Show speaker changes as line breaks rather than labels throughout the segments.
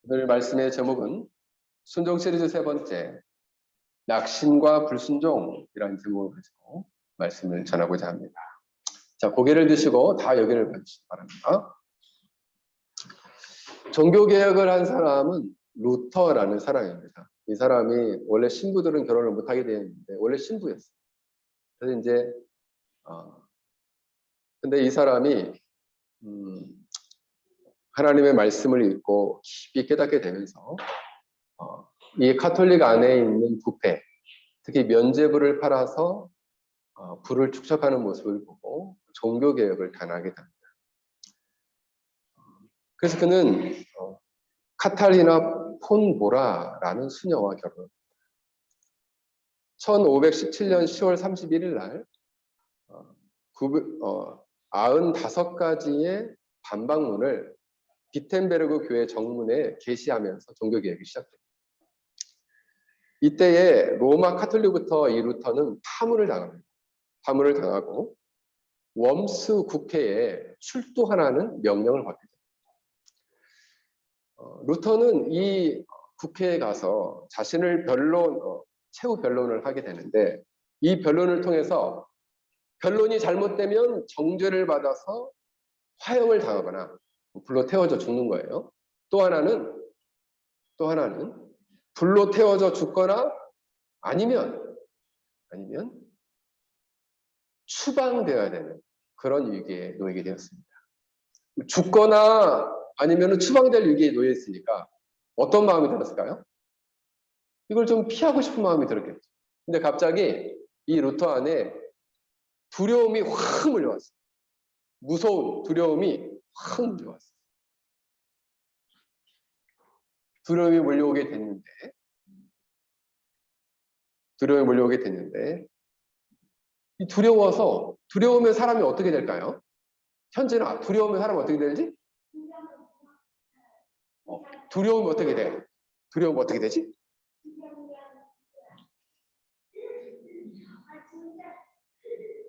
오늘 말씀의 제목은 순종 시리즈 세 번째, 낙심과 불순종이라는 제목을 가지고 말씀을 전하고자 합니다. 자, 고개를 드시고 다 여기를 봐주시기 바랍니다. 종교개혁을 한 사람은 루터라는 사람입니다. 이 사람이 원래 신부들은 결혼을 못하게 되어 있는데 원래 신부였어요. 그래서 이제 근데 이 사람이 하나님의 말씀을 읽고 깊이 깨닫게 되면서 이 카톨릭 안에 있는 부패, 특히 면죄부를 팔아서 부를 축적하는 모습을 보고 종교개혁을 단하게 됩니다. 그래서 그는 카탈리나 폰보라라는 수녀와 결혼합니다. 1517년 10월 31일 날 95가지의 반박문을 비텐베르그 교회 정문에 게시하면서 종교개혁이 시작됩니다. 이때에 로마 카톨릭부터 이 루터는 파문을 당합니다. 파문을 당하고 웜스 국회에 출두하라는 명령을 받게 됩니다. 루터는 이 국회에 가서 자신을 최후 변론을 하게 되는데 이 변론을 통해서 변론이 잘못되면 정죄를 받아서 화형을 당하거나 불로 태워져 죽는 거예요. 또 하나는 불로 태워져 죽거나 아니면 추방되어야 되는 그런 위기에 놓이게 되었습니다. 죽거나 아니면 추방될 위기에 놓여 있으니까 어떤 마음이 들었을까요? 이걸 좀 피하고 싶은 마음이 들었겠죠. 근데 갑자기 이 루터 안에 두려움이 확 몰려왔어요. 무서운 두려움이 확 몰려왔어요. 두려움이 몰려오게 됐는데 이 두려우면 사람이 어떻게 될까요? 현재는 두려우면 사람이 어떻게 되지? 두려우면 어떻게 돼? 두려우면 어떻게 되지?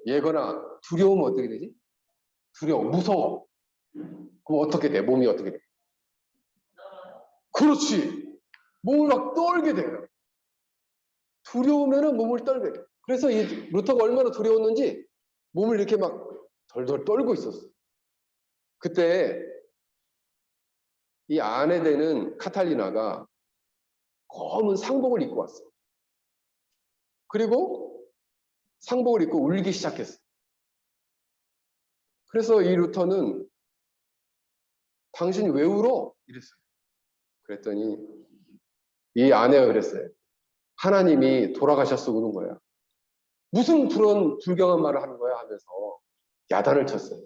예거나 두려우면 어떻게 되지? 무서워. 그럼 어떻게 돼? 몸이 어떻게 돼? 그렇지. 몸을 막 떨게 돼요. 두려우면은 몸을 떨게 돼요. 그래서 이 루터가 얼마나 두려웠는지 몸을 이렇게 막 덜덜 떨고 있었어요. 그때 이 아내 되는 카탈리나가 검은 상복을 입고 왔어요. 그리고 상복을 입고 울기 시작했어요. 그래서 이 루터는 당신이 왜 울어? 이랬어요. 그랬더니 이 아내가 그랬어요. 하나님이 돌아가셨어 우는 거야. 무슨 그런 불경한 말을 하는 거야 하면서 야단을 쳤어요.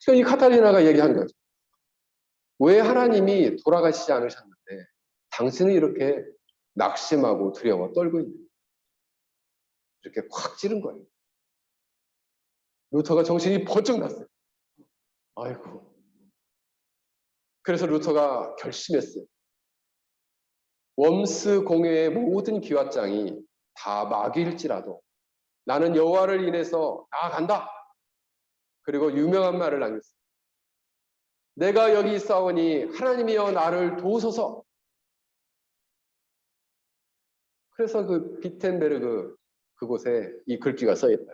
그러니까 이 카탈리나가 얘기한 거죠. 왜 하나님이 돌아가시지 않으셨는데 당신은 이렇게 낙심하고 두려워 떨고 있는 거예요. 이렇게 콱 찌른 거예요. 루터가 정신이 번쩍 났어요. 아이고. 그래서 루터가 결심했어요. 웜스 공회의 모든 기왓장이 다 마귀일지라도 나는 여호와를 인해서 나아간다. 그리고 유명한 말을 남겼어요. 내가 여기 있사오니 하나님이여 나를 도우소서. 그래서 그 비텐베르그 그곳에 이 글귀가 써있다.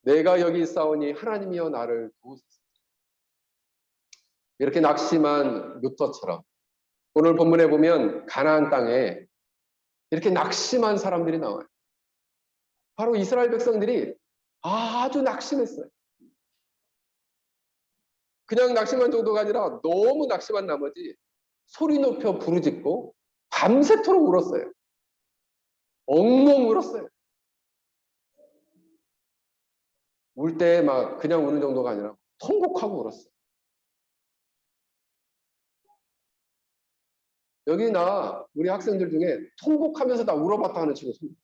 내가 여기 있사오니 하나님이여 나를 도우소서. 이렇게 낙심한 루터처럼 오늘 본문에 보면 가나안 땅에 이렇게 낙심한 사람들이 나와요. 바로 이스라엘 백성들이 아주 낙심했어요. 그냥 낙심한 정도가 아니라 너무 낙심한 나머지 소리 높여 부르짖고 밤새도록 울었어요. 엉엉 울었어요. 울 때 막 그냥 우는 정도가 아니라 통곡하고 울었어요. 여기 우리 학생들 중에 통곡하면서 나 울어봤다 하는 친구 있습니다.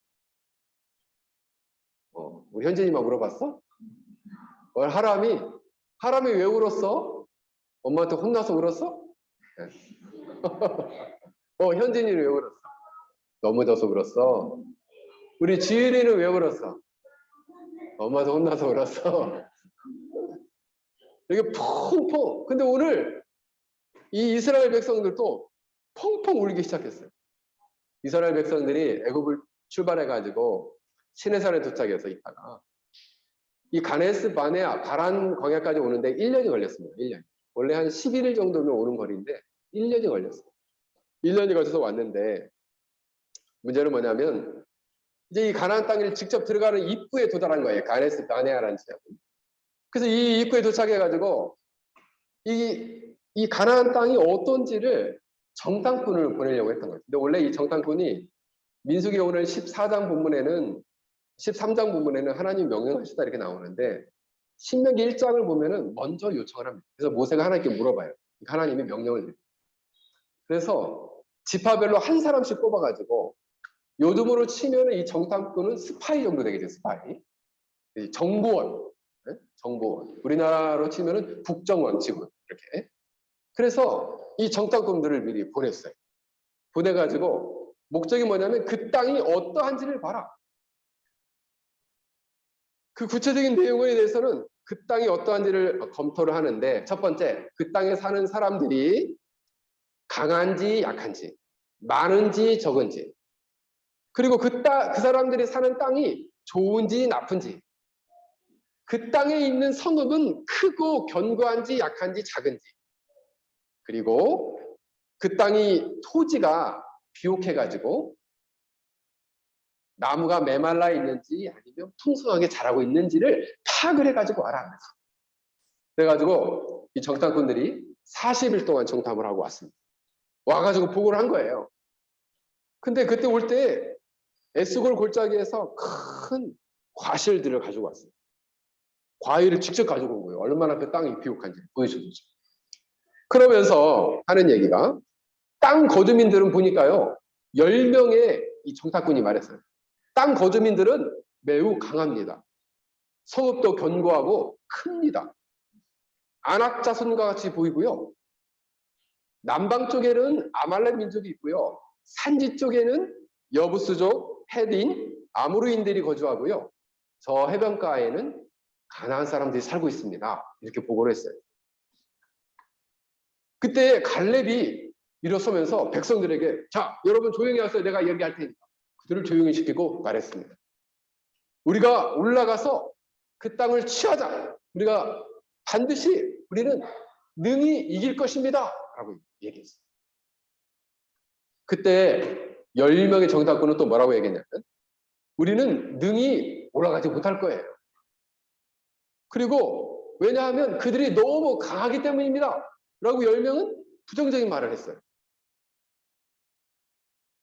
우리 현진이 막 울어봤어? 하람이 왜 울었어? 엄마한테 혼나서 울었어? 네. 현진이는 왜 울었어? 넘어져서 울었어? 우리 지은이는 왜 울었어? 엄마도 혼나서 울었어? 이렇게 펑펑. 근데 오늘 이 이스라엘 백성들도 펑펑 울기 시작했어요. 이스라엘 백성들이 애굽을 출발해가지고 시내산에 도착해서 있다가 이 가네스 바네아 바란 광야까지 오는데 1년이 걸렸습니다. 1년. 원래 한 11일 정도면 오는 거리인데 1년이 걸렸어요. 1년이 걸려서 왔는데 문제는 뭐냐면 이제 이 가나안 땅을 직접 들어가는 입구에 도달한 거예요. 가네스 바네아라는 지역. 그래서 이 입구에 도착해가지고 이 가나안 땅이 어떤지를 정탐꾼을 보내려고 했던 거예요. 근데 원래 이 정탐꾼이 민수기 오늘 14장 본문에는 13장 본문에는 하나님 명령하시다 이렇게 나오는데 신명기 1장을 보면은 먼저 요청을 합니다. 그래서 모세가 하나님께 물어봐요. 하나님이 명령을 드려요. 그래서 지파별로 한 사람씩 뽑아가지고 요즘으로 치면은 이 정탐꾼은 스파이 정도 되겠죠. 스파이. 정보원. 네? 정보원. 우리나라로 치면은 국정원 직원 이렇게. 그래서 이 정탐꾼들을 미리 보냈어요. 보내가지고 목적이 뭐냐면 그 땅이 어떠한지를 봐라. 그 구체적인 내용에 대해서는 그 땅이 어떠한지를 검토를 하는데 첫 번째, 그 땅에 사는 사람들이 강한지 약한지, 많은지 적은지, 그리고 그 사람들이 사는 땅이 좋은지 나쁜지, 그 땅에 있는 성읍은 크고 견고한지 약한지 작은지, 그리고 그 땅이 토지가 비옥해가지고 나무가 메말라 있는지 아니면 풍성하게 자라고 있는지를 파악을 해가지고 알아내서 그래가지고 이 정탐꾼들이 40일 동안 정탐을 하고 왔습니다. 와가지고 보고를 한 거예요. 근데 그때 올 때 에스골 골짜기에서 큰 과실들을 가지고 왔어요. 과일을 직접 가지고 온 거예요. 얼마나 그 땅이 비옥한지 보여주죠. 그러면서 하는 얘기가 땅 거주민들은 보니까요. 10명의 이 정탐꾼이 말했어요. 땅 거주민들은 매우 강합니다. 성읍도 견고하고 큽니다. 아낙 자손과 같이 보이고요. 남방 쪽에는 아말렉 민족이 있고요. 산지 쪽에는 여부스족, 헤딘, 아모르인들이 거주하고요. 저 해변가에는 가나안 사람들이 살고 있습니다. 이렇게 보고를 했어요. 그때 갈렙이 일어서면서 백성들에게 자, 여러분 조용히 하세요. 내가 얘기할 테니까. 그들을 조용히 시키고 말했습니다. 우리가 올라가서 그 땅을 취하자. 우리가 반드시 우리는 능히 이길 것입니다. 라고 얘기했어요. 그때 10명의 정탐꾼은 또 뭐라고 얘기했냐면 우리는 능히 올라가지 못할 거예요. 그리고 왜냐하면 그들이 너무 강하기 때문입니다. 라고 10명은 부정적인 말을 했어요.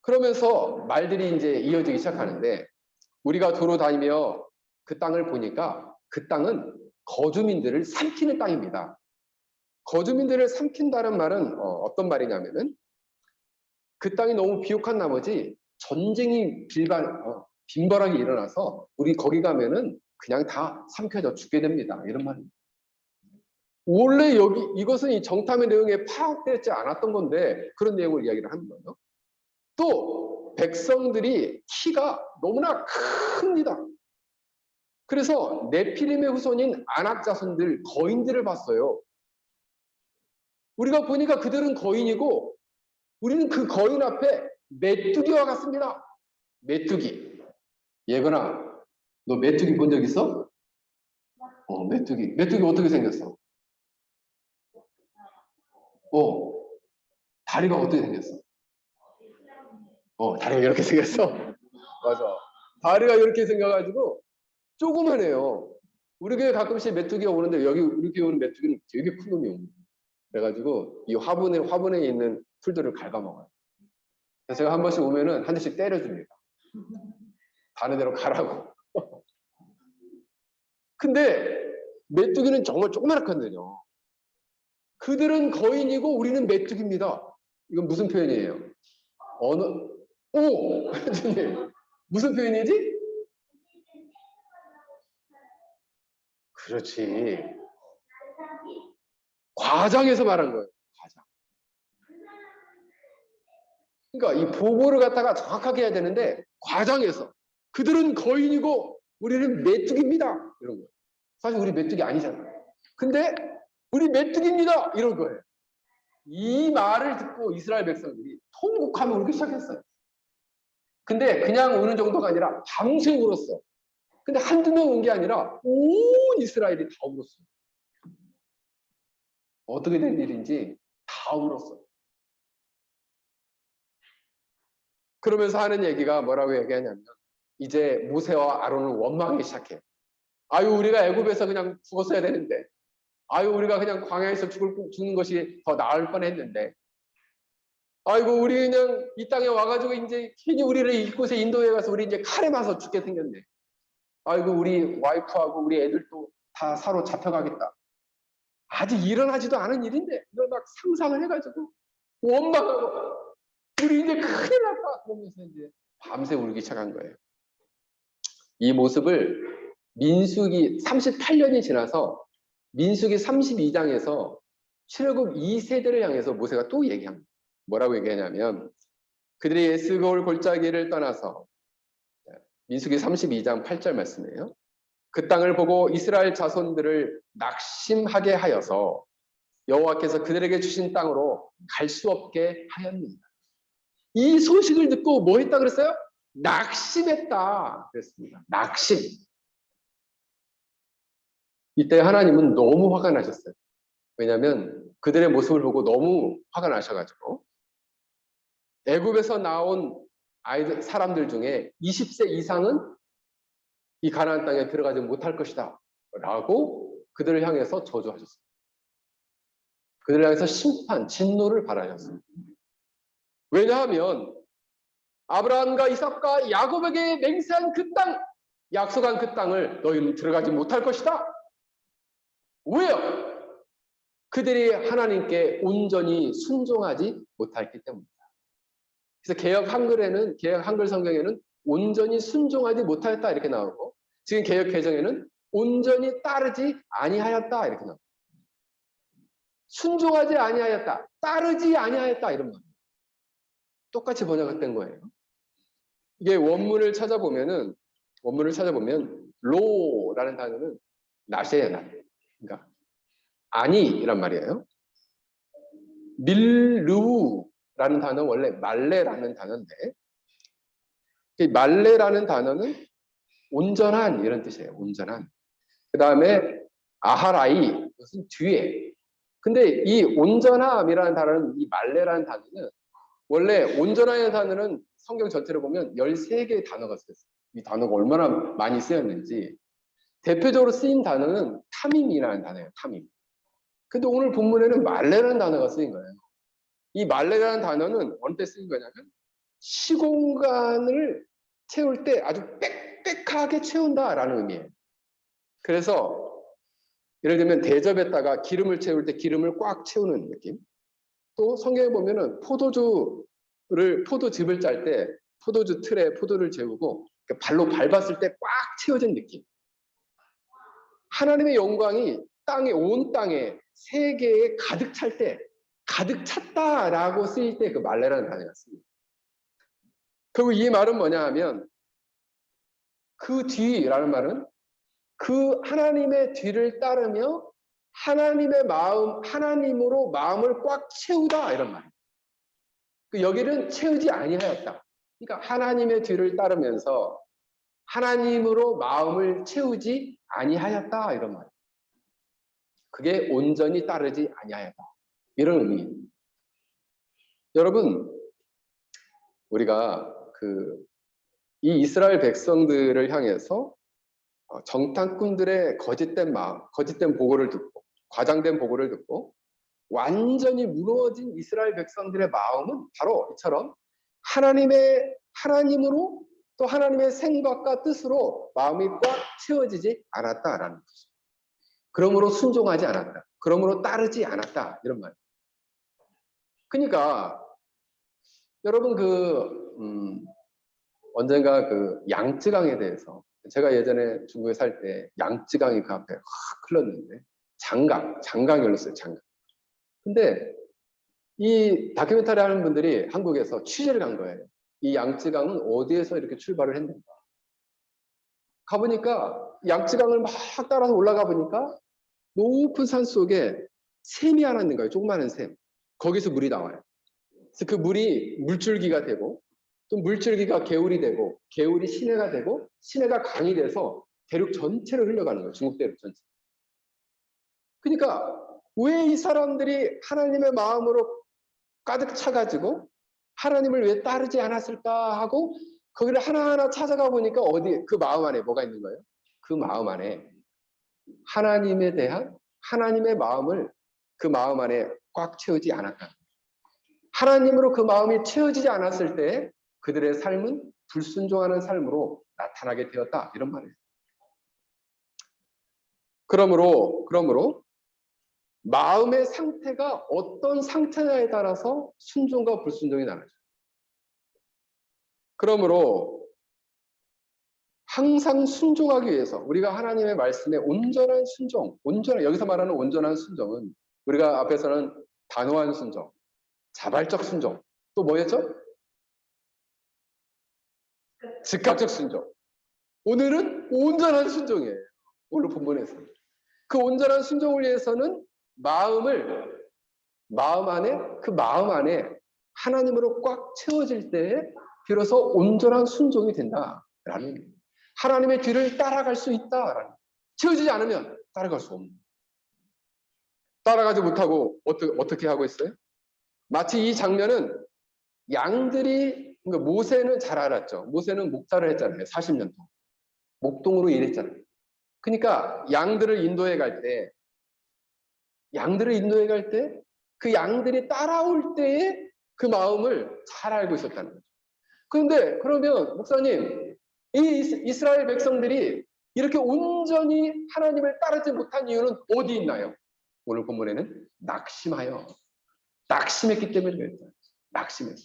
그러면서 말들이 이제 이어지기 시작하는데 우리가 도로 다니며 그 땅을 보니까 그 땅은 거주민들을 삼키는 땅입니다. 거주민들을 삼킨다는 말은 어떤 말이냐면은 그 땅이 너무 비옥한 나머지 전쟁이 빈번하게 일어나서 우리 거기 가면은 그냥 다 삼켜져 죽게 됩니다. 이런 말입니다. 원래 이것은 이 정탐의 내용에 파악되지 않았던 건데 그런 내용을 이야기를 하는 거예요. 또 백성들이 키가 너무나 큽니다. 그래서 네피림의 후손인 아낙 자손들 거인들을 봤어요. 우리가 보니까 그들은 거인이고 우리는 그 거인 앞에 메뚜기와 같습니다. 메뚜기. 예건아, 너 메뚜기 본 적 있어? 메뚜기. 메뚜기 어떻게 생겼어? 다리가 어떻게 생겼어? 다리가 이렇게 생겼어? 맞아. 다리가 이렇게 생겨가지고 조그만해요. 우리 교회 가끔씩 메뚜기가 오는데 여기 우리 교회 오는 메뚜기는 되게 큰 놈이 옵니다. 그래가지고 이 화분에 있는 풀들을 갉아먹어요. 그래서 제가 한 번씩 오면은 한 대씩 때려줍니다. 다른 데로 가라고. 근데 메뚜기는 정말 조그맣거든요. 그들은 거인이고 우리는 메뚜기입니다. 이건 무슨 표현이에요? 무슨 표현이지? 그렇지. 과장해서 말한 거예요. 과장. 그러니까 이 보고를 갖다가 정확하게 해야 되는데 과장해서 그들은 거인이고 우리는 메뚜기입니다. 이런 거예요. 사실 우리 메뚜기 아니잖아요. 근데 우리 메뚜기입니다. 이런 거예요. 이 말을 듣고 이스라엘 백성들이 통곡하며 울기 시작했어요. 근데 그냥 우는 정도가 아니라 밤새 울었어. 근데 한두 명 운 게 아니라 온 이스라엘이 다 울었어요. 어떻게 된 일인지 다 울었어요. 그러면서 하는 얘기가 뭐라고 얘기하냐면 이제 모세와 아론을 원망하기 시작해요. 아유, 우리가 애굽에서 그냥 죽었어야 되는데, 아유, 우리가 그냥 광야에서 죽는 것이 더 나을 뻔했는데, 아이고, 우리 그냥 이 땅에 와가지고 이제 괜히 우리를 이곳에 인도해 가서 우리 이제 칼에 맞아 죽게 생겼네. 아이고, 우리 와이프하고 우리 애들도 다 사로 잡혀가겠다. 아직 일어나지도 않은 일인데 이걸 막 상상을 해가지고 원망하고 우리 이제 큰일 났다 그러면서 이제 밤새 울기 시작한 거예요. 이 모습을 민수기 38년이 지나서 민수기 32장에서 출애굽 2세대를 향해서 모세가 또 얘기합니다. 뭐라고 얘기하냐면 그들이 에스골 골짜기를 떠나서 민수기 32장 8절 말씀이에요. 그 땅을 보고 이스라엘 자손들을 낙심하게 하여서 여호와께서 그들에게 주신 땅으로 갈 수 없게 하였느니라. 이 소식을 듣고 뭐 했다 그랬어요? 낙심했다 그랬습니다. 낙심. 이때 하나님은 너무 화가 나셨어요. 왜냐하면 그들의 모습을 보고 너무 화가 나셔가지고 애굽에서 나온 아이들 사람들 중에 20세 이상은 이 가나안 땅에 들어가지 못할 것이다 라고 그들을 향해서 저주하셨습니다. 그들을 향해서 심판, 진노를 바라셨습니다. 왜냐하면 아브라함과 이삭과 야곱에게 맹세한 그 땅, 약속한 그 땅을 너희는 들어가지 못할 것이다. 왜요? 그들이 하나님께 온전히 순종하지 못했기 때문입니다. 그래서 개역 한글 성경에는 온전히 순종하지 못하였다 이렇게 나오고 지금 개역 개정에는 온전히 따르지 아니하였다 이렇게 나옵니다. 순종하지 아니하였다, 따르지 아니하였다 이런 말. 똑같이 번역된 거예요. 이게 원문을 찾아보면 로라는 단어는 낫이에요, 낫. 그러니까 아니란 말이에요. 밀루라는 단어는 원래 말레라는 단어인데 이 말레라는 단어는 온전한 이런 뜻이에요. 온전한. 그 다음에 아하라이 이것은 뒤에. 근데 이 온전함이라는 단어는 이 말레라는 단어는 원래 온전함이라는 단어는 성경 전체를 보면 13개의 단어가 쓰였어요. 이 단어가 얼마나 많이 쓰였는지 대표적으로 쓰인 단어는 타밈이라는 단어예요. 타밈. 근데 오늘 본문에는 말레라는 단어가 쓰인 거예요. 이 말레라는 단어는 어느 때 쓰인 거냐면 시공간을 채울 때 아주 빽빽하게 채운다라는 의미예요. 그래서 예를 들면 대접에다가 기름을 채울 때 기름을 꽉 채우는 느낌. 또 성경에 보면은 포도즙을 짤 때 포도주 틀에 포도를 재우고 발로 밟았을 때 꽉 채워진 느낌. 하나님의 영광이 온 땅에 세계에 가득 찰 때 가득 찼다라고 쓰일 때 그 말레라는 단어가 씁니다. 그리고 이 말은 뭐냐 하면 그 뒤라는 말은 그 하나님의 뒤를 따르며 하나님의 마음, 하나님으로 마음을 꽉 채우다 이런 말이에요. 여기는 채우지 아니하였다. 그러니까 하나님의 뒤를 따르면서 하나님으로 마음을 채우지 아니하였다 이런 말이에요. 그게 온전히 따르지 아니하였다 이런 의미입니다. 여러분, 우리가 이 이스라엘 백성들을 향해서 정탐꾼들의 거짓된 마음, 거짓된 보고를 듣고 과장된 보고를 듣고 완전히 무너진 이스라엘 백성들의 마음은 바로 이처럼 하나님으로 또 하나님의 생각과 뜻으로 마음이 꽉 채워지지 않았다라는 것입니다. 그러므로 순종하지 않았다. 그러므로 따르지 않았다. 이런 말. 그러니까 여러분 언젠가 양쯔강에 대해서 제가 예전에 중국에 살 때 양쯔강이 그 앞에 확 흘렀는데 장강이 흘렀어요. 장강. 근데 이 다큐멘터리 하는 분들이 한국에서 취재를 간 거예요. 이 양쯔강은 어디에서 이렇게 출발을 했는가. 가보니까 양쯔강을 막 따라서 올라가 보니까 높은 산 속에 샘이 하나 있는 거예요. 조그마한 샘. 거기서 물이 나와요. 그래서 그 물이 물줄기가 되고 또 물줄기가 개울이 되고 개울이 시내가 되고 시내가 강이 돼서 대륙 전체로 흘러가는 거예요. 중국 대륙 전체. 그러니까 왜 이 사람들이 하나님의 마음으로 가득 차가지고 하나님을 왜 따르지 않았을까 하고 거기를 하나하나 찾아가 보니까 어디 그 마음 안에 뭐가 있는 거예요? 그 마음 안에 하나님에 대한 하나님의 마음을 그 마음 안에 꽉 채우지 않았다. 하나님으로 그 마음이 채워지지 않았을 때 그들의 삶은 불순종하는 삶으로 나타나게 되었다. 이런 말이에요. 그러므로 마음의 상태가 어떤 상태냐에 따라서 순종과 불순종이 나눠져요. 그러므로 항상 순종하기 위해서 우리가 하나님의 말씀에 온전한 순종, 여기서 말하는 온전한 순종은 우리가 앞에서는 단호한 순종, 자발적 순종, 또 뭐였죠? 즉각적 순종. 오늘은 온전한 순종이에요. 오늘 본문에서. 그 온전한 순종을 위해서는 마음 안에 하나님으로 꽉 채워질 때에 비로소 온전한 순종이 된다라는, 하나님의 뒤를 따라갈 수 있다라는, 채워지지 않으면 따라갈 수 없는, 따라가지 못하고 어떻게 하고 있어요? 마치 이 장면은 양들이, 그러니까 모세는 잘 알았죠. 모세는 목자를 했잖아요. 40년 동안 목동으로 일했잖아요. 그러니까 양들을 인도해 갈 때 그 양들이 따라올 때에 그 마음을 잘 알고 있었다는 거죠. 그런데 그러면 목사님, 이 이스라엘 백성들이 이렇게 온전히 하나님을 따르지 못한 이유는 어디 있나요? 오늘 본문에는 낙심했기 때문에 그랬다. 낙심했어.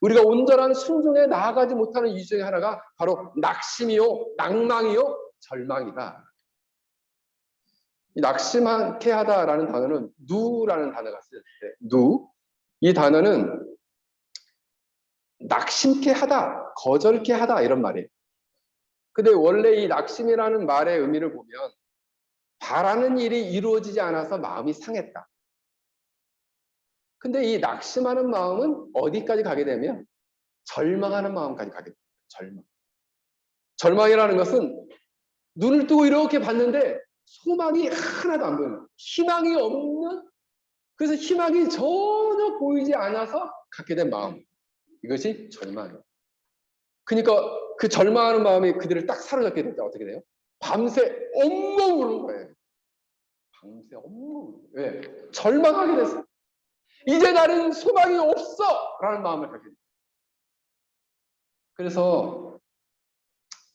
우리가 온전한 순종에 나아가지 못하는 이유 중에 하나가 바로 낙심이요, 낭망이요, 절망이다. 이 낙심하게 하다라는 단어는 누라는 단어가 쓰였을 때, 이 단어는 낙심케 하다, 거절케 하다 이런 말이에요. 근데 원래 이 낙심이라는 말의 의미를 보면 바라는 일이 이루어지지 않아서 마음이 상했다. 근데 이 낙심하는 마음은 어디까지 가게 되면 절망하는 마음까지 가게 됩니다. 절망이라는 것은 눈을 뜨고 이렇게 봤는데 소망이 하나도 안 보이는, 희망이 없는, 그래서 희망이 전혀 보이지 않아서 갖게 된 마음, 이것이 절망이에요. 그러니까 그 절망하는 마음이 그들을 딱 사로잡게 될 때 어떻게 돼요? 밤새 엉엉 우는 거예요. 밤새 엉엉. 왜? 절망하게 됐어. 이제 나는 소망이 없어! 라는 마음을 갖게 돼요.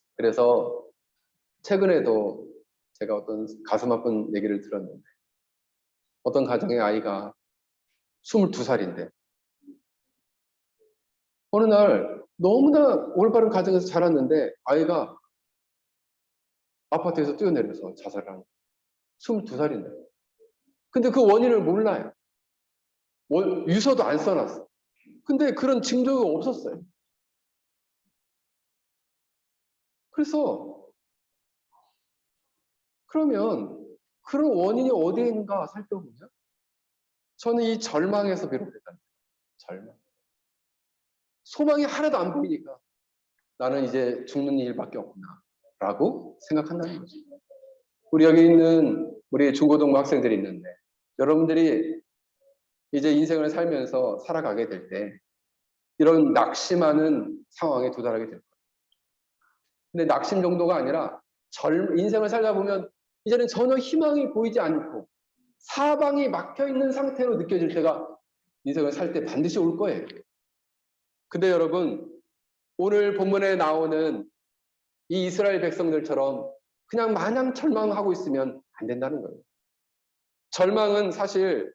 그래서 최근에도 제가 어떤 가슴 아픈 얘기를 들었는데, 어떤 가정의 아이가 22살인데 어느 날 너무나 올바른 가정에서 자랐는데 아이가 아파트에서 뛰어내려서 자살을 한 거예요. 22살인데. 근데 그 원인을 몰라요. 유서도 안 써놨어. 근데 그런 징조가 없었어요. 그래서 그러면 그런 원인이 어디에 있는가 살펴보면 저는 이 절망에서 비롯됐다는 거예요. 절망. 소망이 하나도 안 보이니까 나는 이제 죽는 일밖에 없구나 라고 생각한다는 거죠. 우리 여기 있는 우리 중고등부 학생들이 있는데 여러분들이 이제 인생을 살면서 살아가게 될 때 이런 낙심하는 상황에 도달하게 될 거예요. 근데 낙심 정도가 아니라 인생을 살다 보면 이제는 전혀 희망이 보이지 않고 사방이 막혀있는 상태로 느껴질 때가 인생을 살 때 반드시 올 거예요. 근데 여러분, 오늘 본문에 나오는 이 이스라엘 백성들처럼 그냥 마냥 절망하고 있으면 안 된다는 거예요. 절망은 사실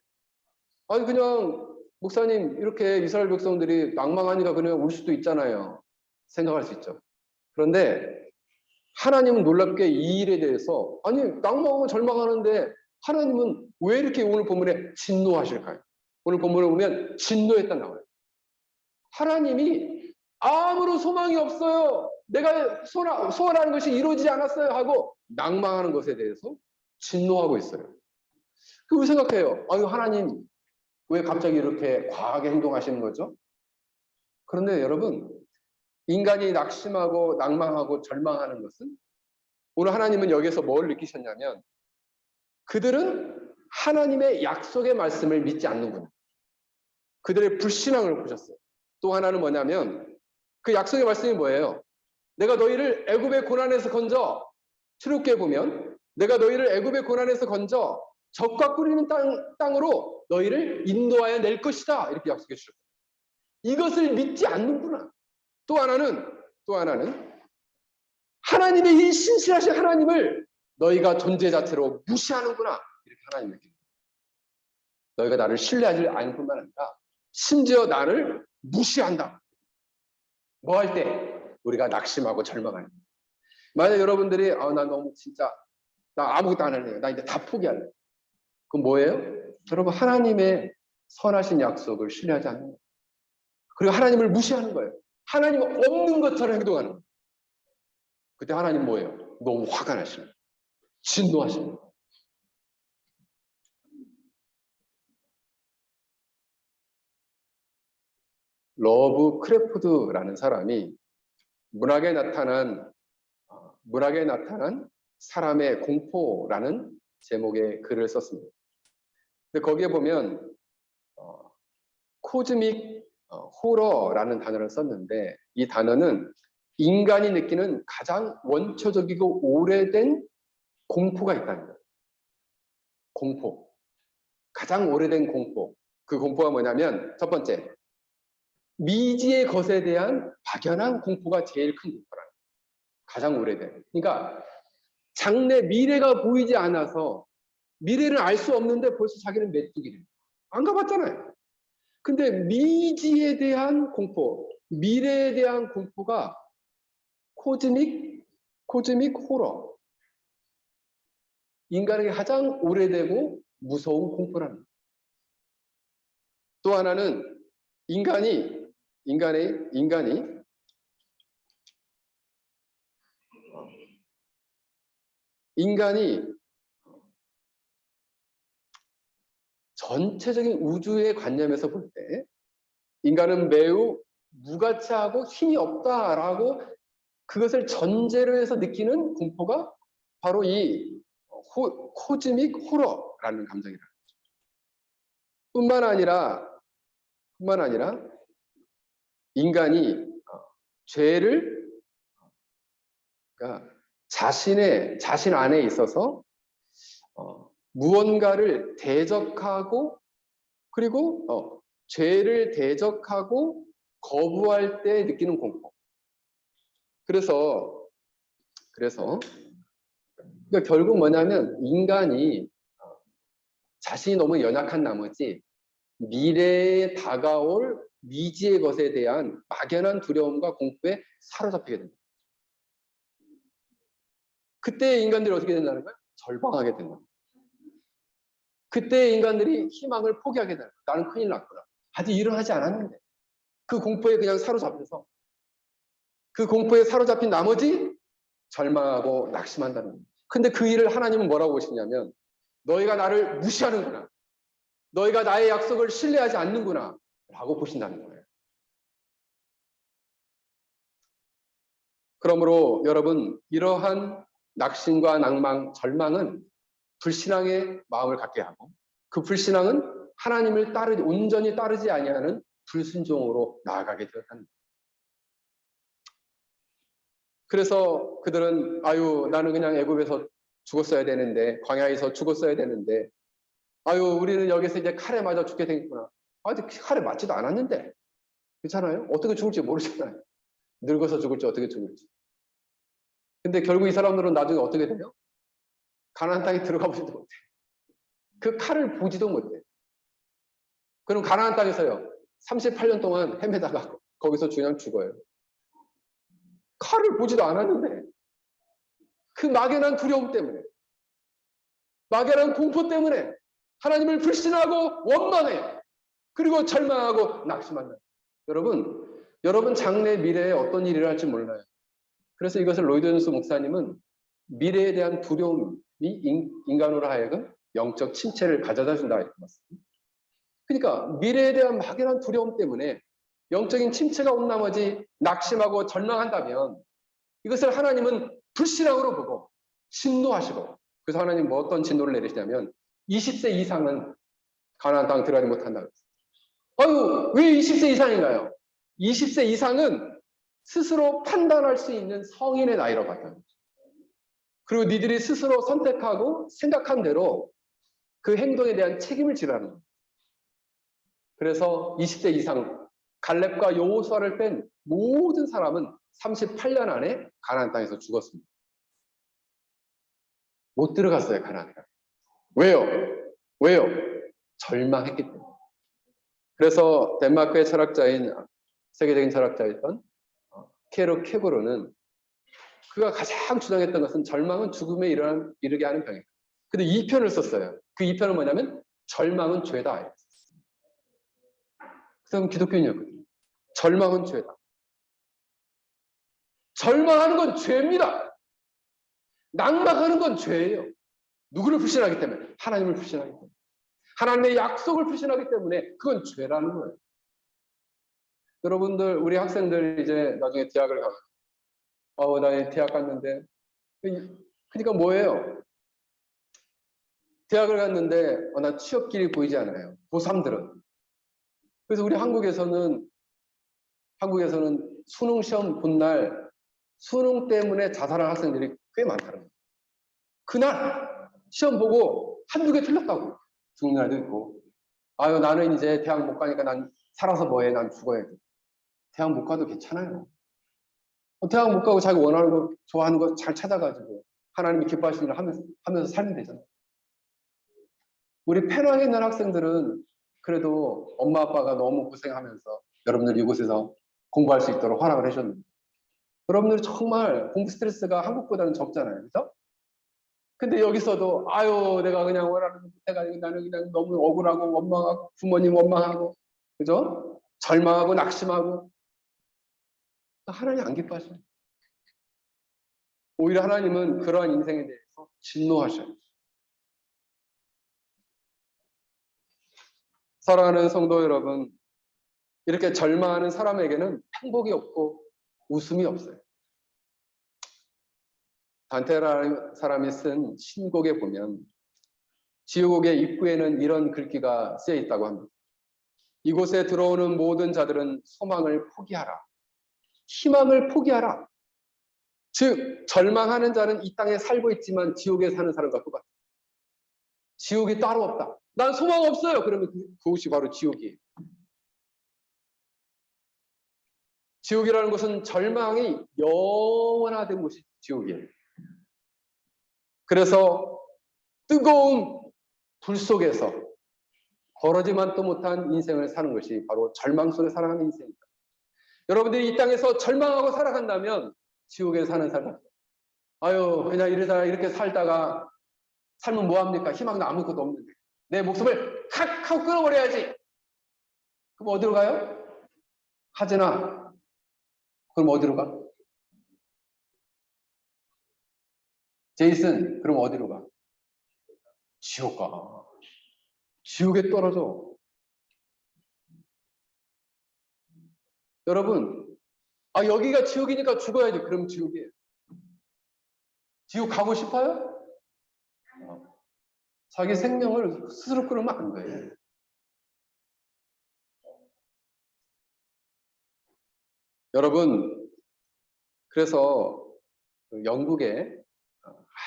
그냥 목사님 이렇게 이스라엘 백성들이 낭망하니까 그냥 울 수도 있잖아요. 생각할 수 있죠. 그런데 하나님은 놀랍게 이 일에 대해서 낭망하고 절망하는데 하나님은 왜 이렇게 오늘 본문에 진노하실까요? 오늘 본문에 보면 진노했다 나와요. 하나님이 아무런 소망이 없어요. 내가 소원하는 것이 이루어지지 않았어요 하고 낭망하는 것에 대해서 진노하고 있어요. 그 왜 생각해요? 아유, 하나님 왜 갑자기 이렇게 과하게 행동하시는 거죠? 그런데 여러분, 인간이 낙심하고 낭망하고 절망하는 것은 오늘 하나님은 여기서 뭘 느끼셨냐면 그들은 하나님의 약속의 말씀을 믿지 않는구나. 그들의 불신앙을 보셨어요. 또 하나는 뭐냐면 그 약속의 말씀이 뭐예요? 내가 너희를 애굽의 고난에서 건져 출애굽기에 보면 내가 너희를 애굽의 고난에서 건져 적과 꿀리는 땅으로 너희를 인도하여 낼 것이다. 이렇게 약속해 주셨어요. 이것을 믿지 않는구나. 또 하나는 하나님의 이 신실하신 하나님을 너희가 존재 자체로 무시하는구나. 이렇게 하나님 느낍니다. 너희가 나를 신뢰하지 않을 뿐만 아니라 심지어 나를 무시한다. 뭐 할 때? 우리가 낙심하고 절망하는 거예요. 만약 여러분들이 나 너무 진짜 나 아무것도 안 할래요. 나 이제 다 포기할래. 그럼 뭐예요? 여러분 하나님의 선하신 약속을 신뢰하지 않는 거예요. 그리고 하나님을 무시하는 거예요. 하나님 없는 것처럼 행동하는 거예요. 그때 하나님 뭐예요? 너무 화가 나시는 거예요. 진노하시는 거예요. 러브 크래포드라는 사람이 문학에 나타난 사람의 공포라는 제목의 글을 썼습니다. 근데 거기에 보면 코즈믹 호러라는 단어를 썼는데 이 단어는 인간이 느끼는 가장 원초적이고 오래된 공포가 있다는 거예요. 공포. 가장 오래된 공포. 그 공포가 뭐냐면 첫 번째, 미지의 것에 대한 막연한 공포가 제일 큰 공포라는 거예요. 가장 오래된. 그러니까 장래 미래가 보이지 않아서 미래를 알 수 없는데 벌써 자기는 메뚜기래요. 안 가봤잖아요. 근데 미지에 대한 공포, 미래에 대한 공포가 코즈믹 호러. 인간에게 가장 오래되고 무서운 공포라는 거예요. 또 하나는 인간이 전체적인 우주의 관념에서 볼 때 인간은 매우 무가치하고 힘이 없다라고 그것을 전제로 해서 느끼는 공포가 바로 이 코즈믹 호러라는 감정이라는 거죠. 뿐만 아니라 인간이 죄를 그러니까 자신 안에 있어서 무언가를 대적하고 그리고 죄를 대적하고 거부할 때 느끼는 공포. 그래서 그러니까 결국 뭐냐면 인간이 자신이 너무 연약한 나머지 미래에 다가올 미지의 것에 대한 막연한 두려움과 공포에 사로잡히게 됩니다. 그때 인간들이 어떻게 된다는 거예요? 절망하게 된다. 그때 인간들이 희망을 포기하게 된다. 나는 큰일 났구나. 아직 일어나지 않았는데. 그 공포에 그냥 사로잡혀서 그 공포에 사로잡힌 나머지 절망하고 낙심한다는 거예요. 근데 그 일을 하나님은 뭐라고 보시냐면 너희가 나를 무시하는구나. 너희가 나의 약속을 신뢰하지 않는구나. 라고 보신다는 거예요. 그러므로 여러분 이러한 낙심과 낭망, 절망은 불신앙의 마음을 갖게 하고 그 불신앙은 하나님을 온전히 따르지 아니하는 불순종으로 나아가게 되었다는 거예요. 그래서 그들은 나는 그냥 애굽에서 죽었어야 되는데 광야에서 죽었어야 되는데 우리는 여기서 이제 칼에 맞아 죽게 되겠구나. 아직 칼에 맞지도 않았는데 그렇잖아요? 어떻게 죽을지 모르잖아요. 늙어서 죽을지 어떻게 죽을지. 근데 결국 이 사람들은 나중에 어떻게 돼요? 가나안 땅에 들어가 보지도 못해. 그 칼을 보지도 못해. 그럼 가나안 땅에서요. 38년 동안 헤매다가 거기서 그냥 죽어요. 칼을 보지도 않았는데 그 막연한 두려움 때문에 막연한 공포 때문에 하나님을 불신하고 원망해. 그리고 절망하고 낙심한다. 여러분 장래 미래에 어떤 일이 일어날지 몰라요. 그래서 이것을 로이드 존스 목사님은 미래에 대한 두려움이 인간으로 하여금 영적 침체를 가져다 준다 이렇게 말씀합니다. 그러니까 미래에 대한 막연한 두려움 때문에 영적인 침체가 온 나머지 낙심하고 절망한다면 이것을 하나님은 불신앙으로 보고 진노하시고, 그래서 하나님 뭐 어떤 진노를 내리시냐면 20세 이상은 가나안 땅 들어가지 못한다. 아유, 왜 20세 이상인가요? 20세 이상은 스스로 판단할 수 있는 성인의 나이로 봤다. 그리고 니들이 스스로 선택하고 생각한 대로 그 행동에 대한 책임을 지라는 거예요. 그래서 20세 이상 갈렙과 여호수아를 뺀 모든 사람은 38년 안에 가나안 땅에서 죽었습니다. 못 들어갔어요, 가나안에. 왜요? 왜요? 절망했기 때문에. 그래서 덴마크의 철학자인, 세계적인 철학자였던 케로 케고르는 그가 가장 주장했던 것은 절망은 죽음에 이르게 하는 병이다. 근데 2편을 썼어요. 그 2편은 뭐냐면 절망은 죄다. 그 사람은 기독교인이었거든요. 절망은 죄다. 절망하는 건 죄입니다. 낙망하는 건 죄예요. 누구를 불신하기 때문에? 하나님을 불신하기 때문에. 하나님의 약속을 불신하기 때문에 그건 죄라는 거예요. 여러분들, 우리 학생들 이제 나중에 대학을 가면 나 대학 갔는데, 그러니까 뭐예요? 대학을 갔는데 나 취업길이 보이지 않아요. 고3들은. 그래서 우리 한국에서는 수능 시험 본 날 수능 때문에 자살한 학생들이 꽤 많다는 거예요. 그날 시험 보고 한두 개 틀렸다고 죽는 날도 있고, 아유 나는 이제 대학 못 가니까 난 살아서 뭐해, 난 죽어야 돼. 대학 못 가도 괜찮아요. 대학 못 가고 자기 원하는 거, 좋아하는 거 잘 찾아가지고 하나님이 기뻐하시는 일 하면서 살면 되잖아요. 우리 페낭에 있는 학생들은 그래도 엄마 아빠가 너무 고생하면서 여러분들 이곳에서 공부할 수 있도록 허락을 해줬는데, 여러분들 정말 공부 스트레스가 한국보다는 적잖아요. 그죠? 근데 여기서도 아유 내가 그냥 원하는 거 못해가지고 나는 그냥 너무 억울하고 원망하고 부모님 원망하고, 그죠? 절망하고 낙심하고, 하나님 안 기뻐하셔요. 오히려 하나님은 그러한 인생에 대해서 진노하셔요. 사랑하는 성도 여러분, 이렇게 절망하는 사람에게는 행복이 없고 웃음이 없어요. 단테라는 사람이 쓴 신곡에 보면 지옥의 입구에는 이런 글귀가 쓰여 있다고 합니다. 이곳에 들어오는 모든 자들은 소망을 포기하라. 희망을 포기하라. 즉 절망하는 자는 이 땅에 살고 있지만 지옥에 사는 사람과 똑같아요. 지옥이 따로 없다. 난 소망 없어요. 그러면 그곳이 바로 지옥이에요. 지옥이라는 것은 절망이 영원화된 곳이 지옥이에요. 그래서 뜨거운 불 속에서 거르지만도 못한 인생을 사는 것이 바로 절망 속에 살아가는 인생입니다. 여러분들이 이 땅에서 절망하고 살아간다면 지옥에 사는 사람, 아유 그냥 이렇게 살다가 살면 뭐합니까? 희망도 아무것도 없는데 내 목숨을 칵 하고 끊어버려야지. 그럼 어디로 가요? 하지나 그럼 어디로 가? 제이슨 그럼 어디로 가? 지옥 가. 지옥에 떨어져. 여러분, 여기가 지옥이니까 죽어야지. 그럼 지옥이에요. 지옥 가고 싶어요? 자기 생명을 스스로 끊으면 안 돼요. 여러분, 그래서 영국에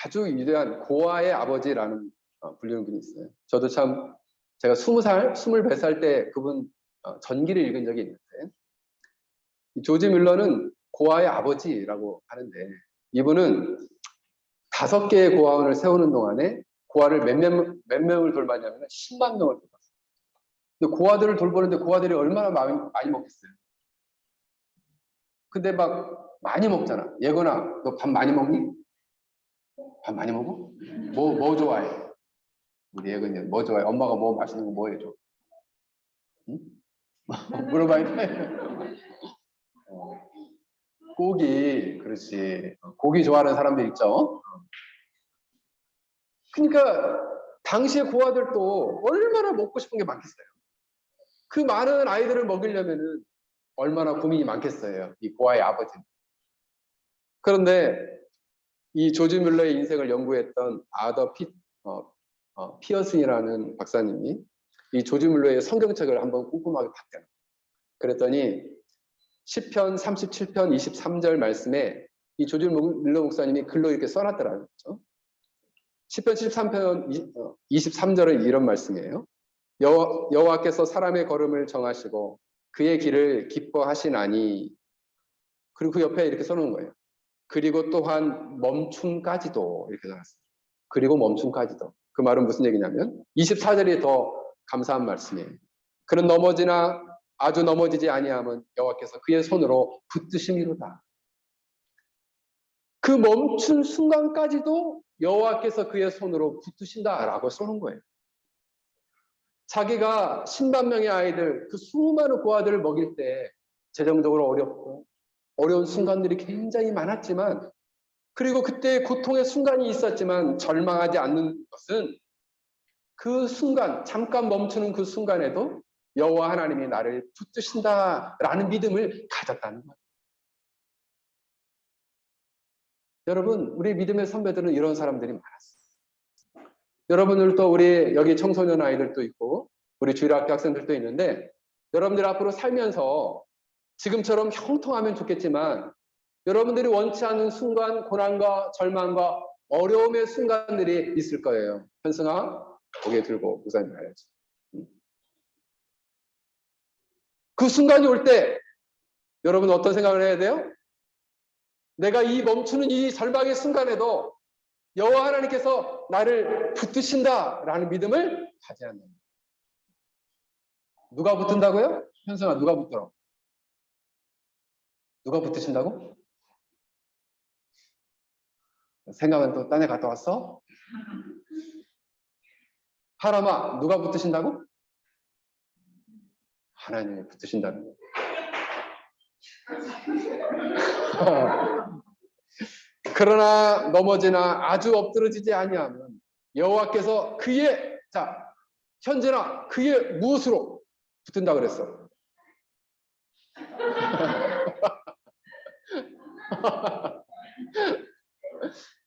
아주 위대한 고아의 아버지라는 불리는 분이 있어요. 저도 참 제가 20살, 24살 때 그분 전기를 읽은 적이 있는데, 조지 밀러는 고아의 아버지라고 하는데, 이분은 5개의 고아원을 세우는 동안에 고아를 몇 명을 돌봤냐면 10만 명을 돌봤어요. 근데 고아들을 돌보는데 고아들이 얼마나 많이 먹겠어요. 근데 막 많이 먹잖아. 예건아, 너 밥 많이 먹니? 밥 많이 먹어? 뭐 좋아해? 우리 예건이 뭐 좋아해? 엄마가 뭐 맛있는 거 뭐 해줘? 응? 물어봐야 돼. 고기, 그렇지. 고기 좋아하는 사람들 있죠. 그러니까 당시의 고아들도 얼마나 먹고 싶은 게 많겠어요. 그 많은 아이들을 먹이려면은 얼마나 고민이 많겠어요. 이 고아의 아버지는. 그런데 이 조지 뮬러의 인생을 연구했던 아더 피어슨이라는 박사님이 이 조지 뮬러의 성경책을 한번 꼼꼼하게 봤대요. 그랬더니 시편 37편 23절 말씀에 이 조지 뮬러 목사님이 글로 이렇게 써놨더라고요. 시편 73편 23절은 이런 말씀이에요. 여호와께서 사람의 걸음을 정하시고 그의 길을 기뻐하시나니, 그리고 그 옆에 이렇게 써놓은 거예요. 그리고 또한 멈춤까지도, 이렇게 써놨어요. 그리고 멈춤까지도. 그 말은 무슨 얘기냐면 24절이 더 감사한 말씀이에요. 그는 넘어지나 아주 넘어지지 아니함은 여호와께서 그의 손으로 붙드심이로다. 그 멈춘 순간까지도 여호와께서 그의 손으로 붙드신다라고 써놓은 거예요. 자기가 10만 명의 아이들, 그 수많은 고아들을 먹일 때 재정적으로 어렵고 어려운 순간들이 굉장히 많았지만, 그리고 그때 고통의 순간이 있었지만 절망하지 않는 것은 그 순간, 잠깐 멈추는 그 순간에도 여호와 하나님이 나를 붙드신다라는 믿음을 가졌다는 거예요. 여러분, 우리 믿음의 선배들은 이런 사람들이 많았어요. 여러분들도, 우리 여기 청소년 아이들도 있고 우리 주일학교 학생들도 있는데, 여러분들 앞으로 살면서 지금처럼 형통하면 좋겠지만 여러분들이 원치 않는 순간, 고난과 절망과 어려움의 순간들이 있을 거예요. 현승아, 고개 들고 목사님 가야지. 그 순간이 올 때 여러분 어떤 생각을 해야 돼요? 내가 이 멈추는 이 절망의 순간에도 여호와 하나님께서 나를 붙드신다라는 믿음을 가져야 한다. 누가 붙든다고요? 현승아, 누가 붙더라? 누가 붙으신다고? 생각은 또 딴 애 갔다 왔어? 하람아, 누가 붙으신다고? 하나님이 붙으신다는 거예요. 그러나 넘어지나 아주 엎드러지지 아니하면 여호와께서 그의, 현재나 그의 무엇으로 붙은다 그랬어?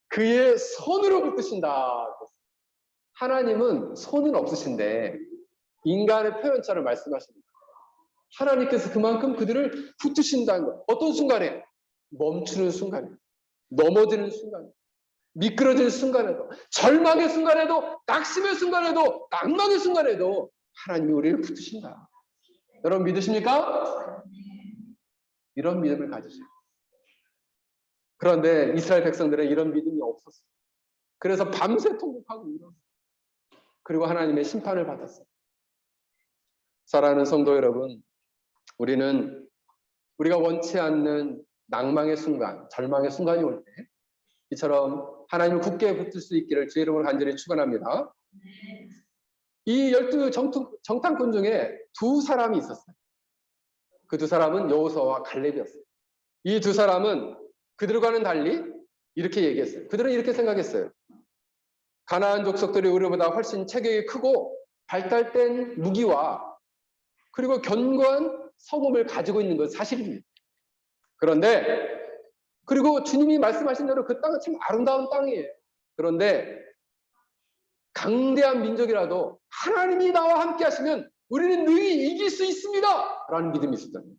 그의 손으로 붙으신다. 하나님은 손은 없으신데 인간의 표현처럼 말씀하시는 거예요. 하나님께서 그만큼 그들을 붙으신다는 거예요. 어떤 순간에? 멈추는 순간에, 넘어지는 순간에, 미끄러지는 순간에도, 절망의 순간에도, 낙심의 순간에도, 낭망의 순간에도 하나님이 우리를 붙으신다. 여러분 믿으십니까? 이런 믿음을 가지세요. 그런데 이스라엘 백성들은 이런 믿음이 없었어요. 그래서 밤새 통곡하고 울었어요. 그리고 하나님의 심판을 받았어요. 사랑하는 성도 여러분, 우리가 원치 않는 낭망의 순간, 절망의 순간이 올 때 이처럼 하나님을 굳게 붙들 수 있기를 주의 이름으로 간절히 축원합니다. 이 12 정탐꾼 중에 두 사람이 있었어요. 그 두 사람은 여호수아와 갈렙이었어요. 이 두 사람은 그들과는 달리 이렇게 얘기했어요. 그들은 이렇게 생각했어요. 가나안 족속들이 우리보다 훨씬 체격이 크고 발달된 무기와 그리고 견고한 성읍을 가지고 있는 건 사실입니다. 그런데 그리고 주님이 말씀하신 대로 그 땅은 참 아름다운 땅이에요. 그런데 강대한 민족이라도 하나님이 나와 함께 하시면 우리는 능히 이길 수 있습니다 라는 믿음이 있었잖아요.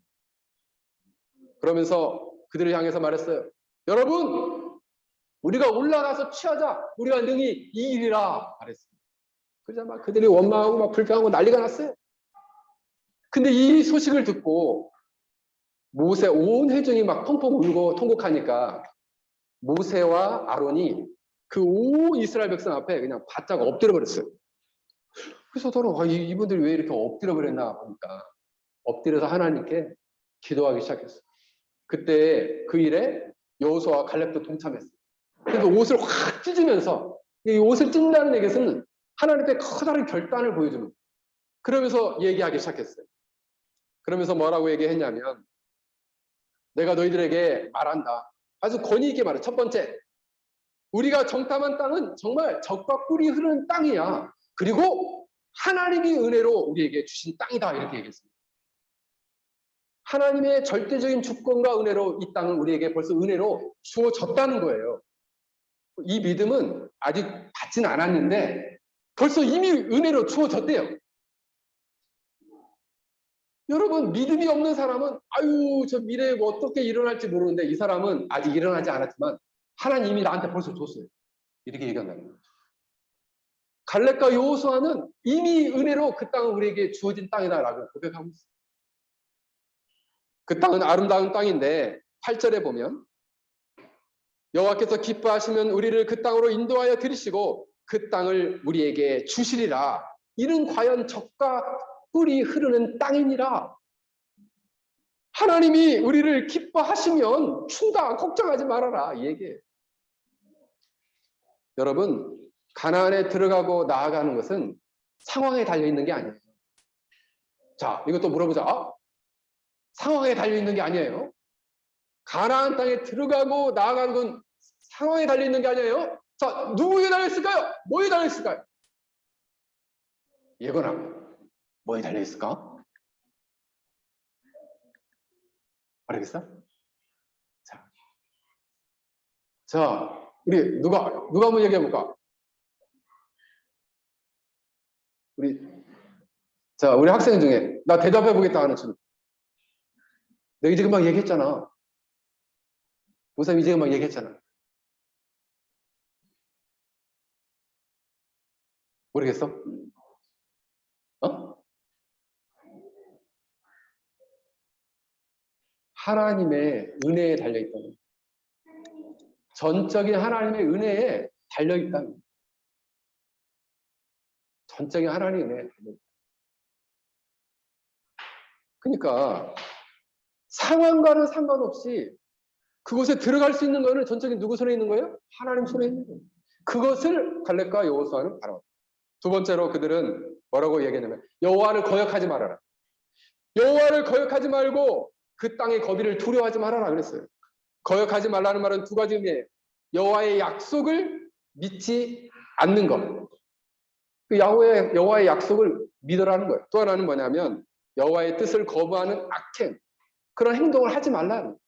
그러면서 그들을 향해서 말했어요. 여러분, 우리가 올라가서 취하자. 우리가 능히 이기리라 말했습니다. 그러자 막 그들이 원망하고 막 불평하고 난리가 났어요. 근데 이 소식을 듣고 모세 온 회중이 막 펑펑 울고 통곡하니까 모세와 아론이 그 온 이스라엘 백성 앞에 그냥 바짝 엎드려 버렸어요. 그래서 저는 이분들이 왜 이렇게 엎드려 버렸나 보니까 엎드려서 하나님께 기도하기 시작했어요. 그때 그 일에 여호수아와 갈렙도 동참했어요. 그래서 옷을 확 찢으면서, 이 옷을 찢는다는 얘기는 하나님께 커다란 결단을 보여주는 거예요. 그러면서 얘기하기 시작했어요. 그러면서 뭐라고 얘기했냐면, 내가 너희들에게 말한다. 아주 권위 있게 말해. 첫 번째, 우리가 정탐한 땅은 정말 젖과 꿀이 흐르는 땅이야. 그리고 하나님이 은혜로 우리에게 주신 땅이다. 이렇게 얘기했습니다. 하나님의 절대적인 주권과 은혜로 이 땅은 우리에게 벌써 은혜로 주어졌다는 거예요. 이 믿음은 아직 받진 않았는데 벌써 이미 은혜로 주어졌대요. 여러분, 믿음이 없는 사람은 아유, 저 미래에 뭐 어떻게 일어날지 모르는데 이 사람은 아직 일어나지 않았지만 하나님이 나한테 벌써 줬어요. 이렇게 얘기한다는 거예요. 갈렙과 여호수아는 이미 은혜로 그 땅은 우리에게 주어진 땅이다라고 고백하고 있어요. 그 땅은 아름다운 땅인데 8절에 보면 여호와께서 기뻐하시면 우리를 그 땅으로 인도하여 들이시고 그 땅을 우리에게 주시리라. 이는 과연 젖과 꿀이 흐르는 땅이니라. 하나님이 우리를 기뻐하시면 준다. 걱정하지 말아라. 이 얘기예요. 여러분, 가나안에 들어가고 나아가는 것은 상황에 달려있는 게 아니에요. 자, 이것도 물어보자. 상황에 달려있는 게 아니에요. 가나안 땅에 들어가고 나아가는 건 상황에 달려있는 게 아니에요. 자, 누구에 달려있을까요? 뭐에 달려있을까요? 예건아, 뭐에 달려있을까? 알겠어? 자, 우리 누가 한번 얘기해볼까? 우리 학생 중에 나 대답해보겠다 하는 친구. 내가 이제 금방 얘기했잖아. 우선 이제 금방 얘기했잖아. 모르겠어? 어? 하나님의 은혜에 달려있다는, 전적인 하나님의 은혜에 달려있다는, 전적인 하나님의 은혜에 달려있다. 그러니까 상황과는 상관없이 그곳에 들어갈 수 있는 거는 전적인 누구 손에 있는 거예요? 하나님 손에 있는 거예요. 그것을 갈렙과 여호수아는 바라봤다. 두 번째로 그들은 뭐라고 얘기했냐면 여호와를 거역하지 말아라. 여호와를 거역하지 말고 그 땅의 거비를 두려워하지 말아라 그랬어요. 거역하지 말라는 말은 두 가지 의미예요. 여호와의 약속을 믿지 않는 것. 그 여호와의 약속을 믿으라는 거예요. 또 하나는 뭐냐면 여호와의 뜻을 거부하는 악행, 그런 행동을 하지 말라는 거예요.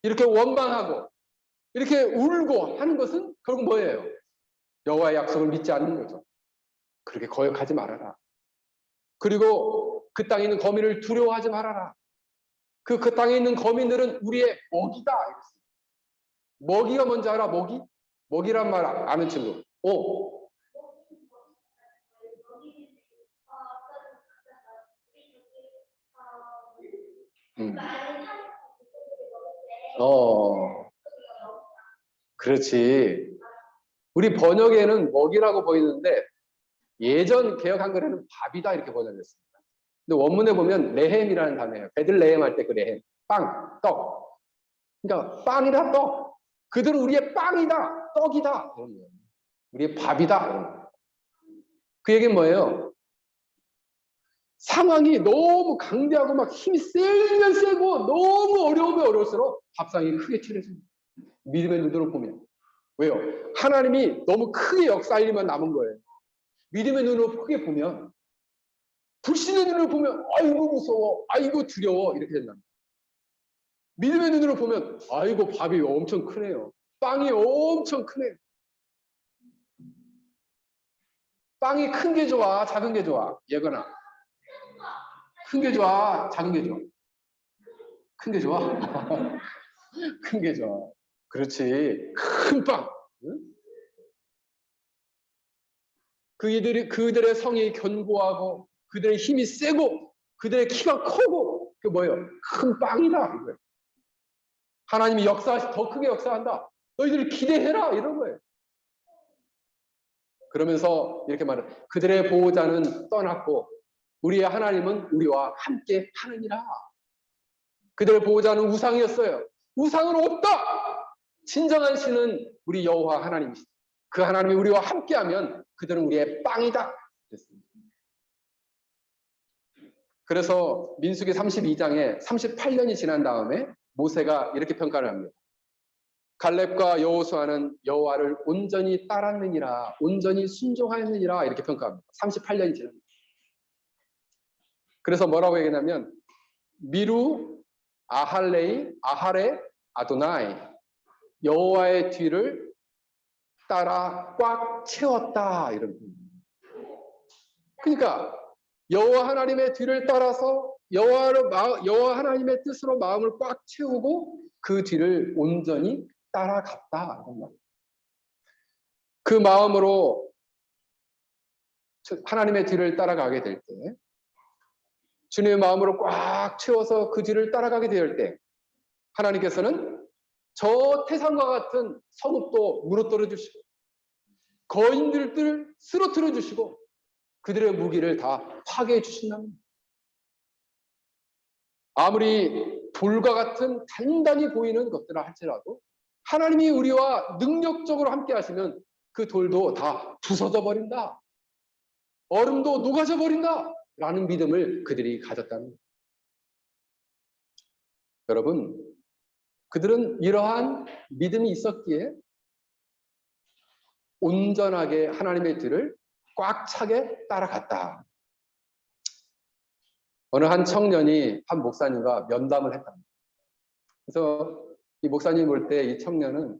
이렇게 원망하고 이렇게 울고 하는 것은 결국 뭐예요? 여호와의 약속을 믿지 않는 거죠. 그렇게 거역하지 말아라. 그리고 그 땅에 있는 거민을 두려워하지 말아라. 그 땅에 있는 거민들은 우리의 먹이다. 먹이가 뭔지 알아? 먹이? 먹이란 말 아는 친구. 그렇지. 우리 번역에는 먹이라고 보이는데 예전 개역 한글에는 밥이다 이렇게 번역했습니다. 근데 원문에 보면 레헴이라는 단어예요. 베들레헴 할 때 그 레헴, 빵, 떡. 그러니까 빵이다, 떡. 그들은 우리의 빵이다, 떡이다. 우리의 밥이다. 그 얘기는 뭐예요? 상황이 너무 강대하고 막 힘이 세면 세고 너무 어려우면 어려울수록 밥상이 크게 차려집니다. 믿음의 눈으로 보면. 왜요? 하나님이 너무 크게 역사할 일만 남은 거예요. 믿음의 눈으로 크게 보면, 불신의 눈으로 보면 아이고 무서워, 아이고 두려워 이렇게 된다. 믿음의 눈으로 보면 아이고 밥이 엄청 크네요. 빵이 엄청 크네요. 빵이 큰 게 좋아, 작은 게 좋아? 예거나 큰 게 좋아, 작은 게 좋아? 큰 게 좋아? 큰 게 좋아. 그렇지. 큰 빵. 응? 그들의 성이 견고하고 그들의 힘이 세고 그들의 키가 크고 그 뭐예요? 큰 빵이다. 이거예요. 하나님이 더 크게 역사한다. 너희들 기대해라 이런 거예요. 그러면서 이렇게 말해. 그들의 보호자는 떠났고 우리의 하나님은 우리와 함께 하느니라. 그들의 보호자는 우상이었어요. 우상은 없다. 진정한 신은 우리 여호와 하나님이시다. 그 하나님이 우리와 함께하면 그들은 우리의 빵이다. 그랬습니다. 그래서 민수기 32장에 38년이 지난 다음에 모세가 이렇게 평가를 합니다. 갈렙과 여호수아는 여호와를 온전히 따랐느니라, 온전히 순종하였느니라 이렇게 평가합니다. 38년이 지납니다. 그래서 뭐라고 얘기하냐면 미루 아할레이 아하레 아도나이, 여호와의 뒤를 따라 꽉 채웠다 이런. 그러니까 여호와 하나님의 뒤를 따라서 여호와 하나님의 뜻으로 마음을 꽉 채우고 그 뒤를 온전히 따라갔다. 그 마음으로 하나님의 뒤를 따라가게 될 때, 주님의 마음으로 꽉 채워서 그 뒤를 따라가게 될 때, 하나님께서는 저 태산과 같은 성읍도 무너뜨려 주시고 거인들을 쓰러뜨려 주시고 그들의 무기를 다 파괴해 주신답니다. 아무리 돌과 같은 단단히 보이는 것들을 할지라도 하나님이 우리와 능력적으로 함께 하시면 그 돌도 다 부서져 버린다. 얼음도 녹아져 버린다. 라는 믿음을 그들이 가졌다는 거예요. 여러분, 그들은 이러한 믿음이 있었기에 온전하게 하나님의 뒤를 꽉 차게 따라갔다. 어느 한 청년이 한 목사님과 면담을 했답니다. 그래서 이 목사님 볼 때 이 청년은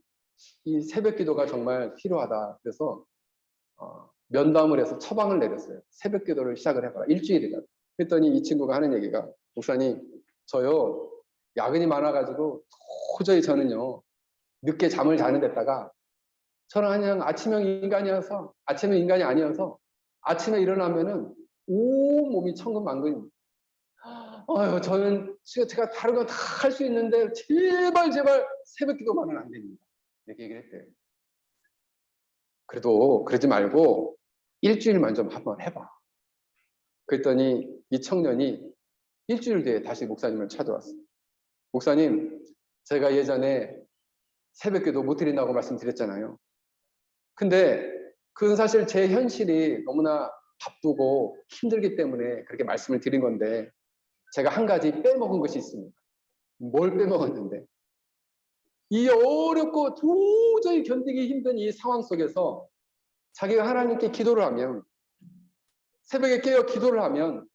이 새벽 기도가 정말 필요하다. 그래서 면담을 해서 처방을 내렸어요. 새벽 기도를 시작을 해봐라. 일주일이다. 그랬더니 이 친구가 하는 얘기가, 목사님, 저요 야근이 많아가지고 도저히 저는요 늦게 잠을 자는 데다가 저는 그냥 아침형 인간이어서 아침에 일어나면은 온 몸이 천근만근입니다. 저는 제가 다른 거 다 할 수 있는데 제발 새벽 기도만은 안 됩니다. 이렇게 얘기를 했대요. 그래도 그러지 말고 일주일만 좀 한번 해봐. 그랬더니 이 청년이 일주일 뒤에 다시 목사님을 찾아왔어요. 목사님, 제가 예전에 새벽 기도 못 드린다고 말씀드렸잖아요. 근데 그건 사실 제 현실이 너무나 바쁘고 힘들기 때문에 그렇게 말씀을 드린 건데 제가 한 가지 빼먹은 것이 있습니다. 뭘 빼먹었는데, 이 어렵고 도저히 견디기 힘든 이 상황 속에서 자기가 하나님께 기도를 하면, 새벽에 깨어 기도를 하면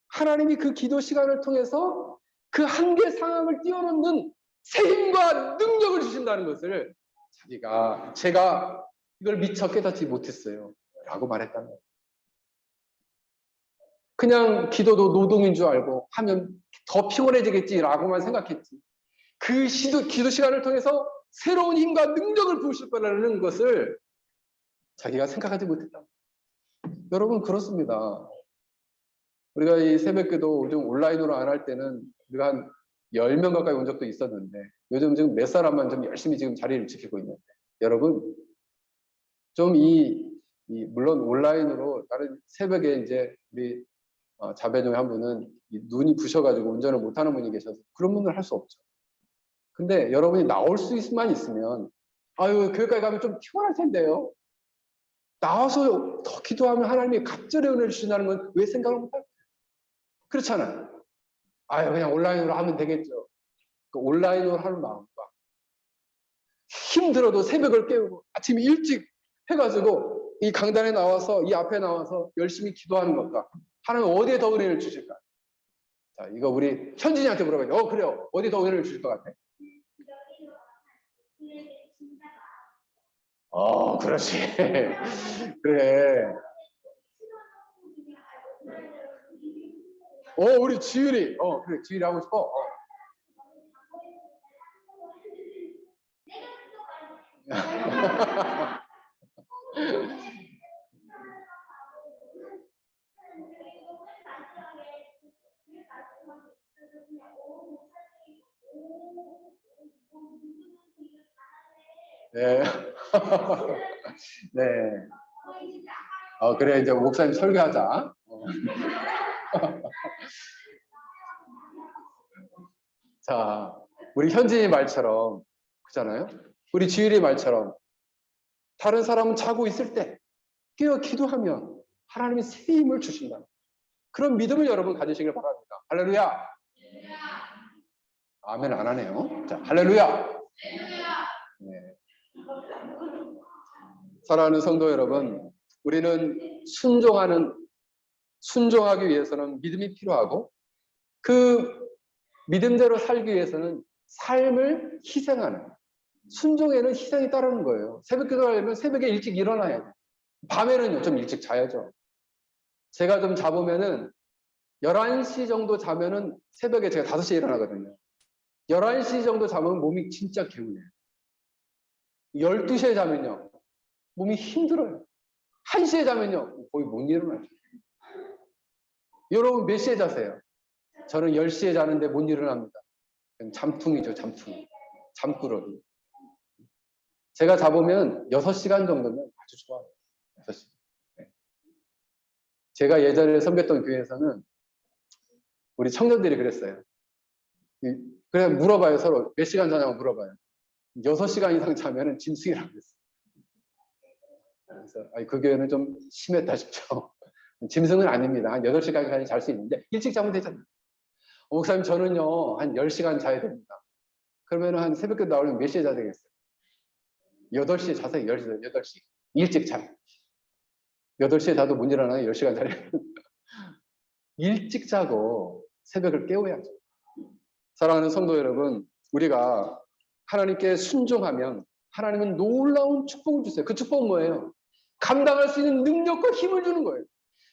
하나님이 그 기도 시간을 통해서 그 한계 상황을 뛰어넘는 새 힘과 능력을 주신다는 것을 제가 이걸 미처 깨닫지 못했어요 라고 말했다는 거예요. 그냥 기도도 노동인 줄 알고 하면 더 피곤해지겠지라고만 생각했지, 그 기도 시간을 통해서 새로운 힘과 능력을 부으실 거라는 것을 자기가 생각하지 못했다. 여러분, 그렇습니다. 우리가 이 새벽기도 요즘 온라인으로 안 할 때는 우리가 한 10명 가까이 온 적도 있었는데 요즘 지금 몇 사람만 좀 열심히 지금 자리를 지키고 있는데, 여러분 좀 물론 온라인으로 다른 새벽에 이제 우리 자매 중에 한 분은 눈이 부셔가지고 운전을 못하는 분이 계셔서 그런 분들 할 수 없죠. 근데 여러분이 나올 수만 있으면, 교회까지 가면 좀 피곤할 텐데요, 나와서 더 기도하면 하나님이 갑절의 은혜를 주신다는 건 왜 생각을 못할까요? 그렇잖아요. 그냥 온라인으로 하면 되겠죠. 그 온라인으로 하는 마음과 힘들어도 새벽을 깨우고 아침 일찍 해가지고 이 강단에 나와서 이 앞에 나와서 열심히 기도하는 것과 하나님 어디에 더 은혜를 주실까? 자, 이거 우리 현진이한테 물어봐요. 그래요. 어디 더 은혜를 주실 것 같아? 그렇지. 그래. 우리 지율이. 그래, 지율이 하고 싶어. 네. 네. 그래, 이제 목사님 설교하자. 자, 우리 현진이 말처럼, 그렇잖아요? 우리 지율이 말처럼 다른 사람은 자고 있을 때 깨어 기도하면 하나님이 새 힘을 주신다. 그런 믿음을 여러분 가지시길 바랍니다. 할렐루야. 아멘 안 하네요. 자, 할렐루야. 네. 사랑하는 성도 여러분, 우리는 순종하기 위해서는 믿음이 필요하고 그 믿음대로 살기 위해서는 삶을 희생하는, 순종에는 희생이 따르는 거예요. 새벽 기도하려면 새벽에 일찍 일어나야 돼요. 밤에는요, 좀 일찍 자야죠. 제가 좀 자보면은 11시 정도 자면은 새벽에 제가 5시에 일어나거든요. 11시 정도 자면 몸이 진짜 개운해요. 12시에 자면요, 몸이 힘들어요. 1시에 자면요, 거의 못 일어나요. 여러분 몇 시에 자세요? 저는 10시에 자는데 못 일어납니다. 잠퉁이죠, 잠퉁이. 잠꾸러기. 제가 자보면 6시간 정도면 아주 좋아요. 6시간. 네. 제가 예전에 섬겼던 교회에서는 우리 청년들이 그랬어요. 그냥 물어봐요, 서로. 몇 시간 자냐고 물어봐요. 6시간 이상 자면은 짐승이라고 그랬어요. 그래서 그 교회는 좀 심했다 싶죠. 짐승은 아닙니다. 한 8시간까지 잘 수 있는데 일찍 자면 되잖아요. 목사님 저는요 한 10시간 자야 됩니다. 그러면 한 새벽에 나오려면 몇 시에 자야 되겠어요? 8시에 자세요. 8시. 일찍 자요. 8시에 자도 못 일어나요. 10시간 자려면. 일찍 자고 새벽을 깨워야죠. 사랑하는 성도 여러분, 우리가 하나님께 순종하면 하나님은 놀라운 축복을 주세요. 그 축복은 뭐예요? 감당할 수 있는 능력과 힘을 주는 거예요.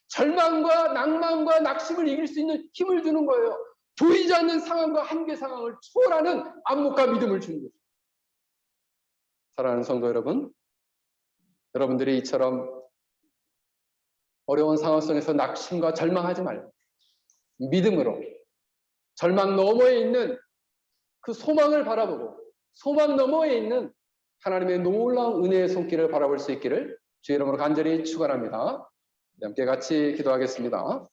절망과 낭만과 낙심을 이길 수 있는 힘을 주는 거예요. 보이지 않는 상황과 한계 상황을 초월하는 안목과 믿음을 주는 거예요. 사랑하는 성도 여러분, 여러분들이 이처럼 어려운 상황 속에서 낙심과 절망하지 말고 믿음으로 절망 너머에 있는 그 소망을 바라보고 소망 너머에 있는 하나님의 놀라운 은혜의 손길을 바라볼 수 있기를 주의 이름으로 간절히 축원합니다. 함께 같이 기도하겠습니다.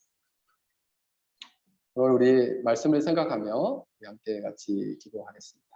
오늘 우리 말씀을 생각하며 함께 같이 기도하겠습니다.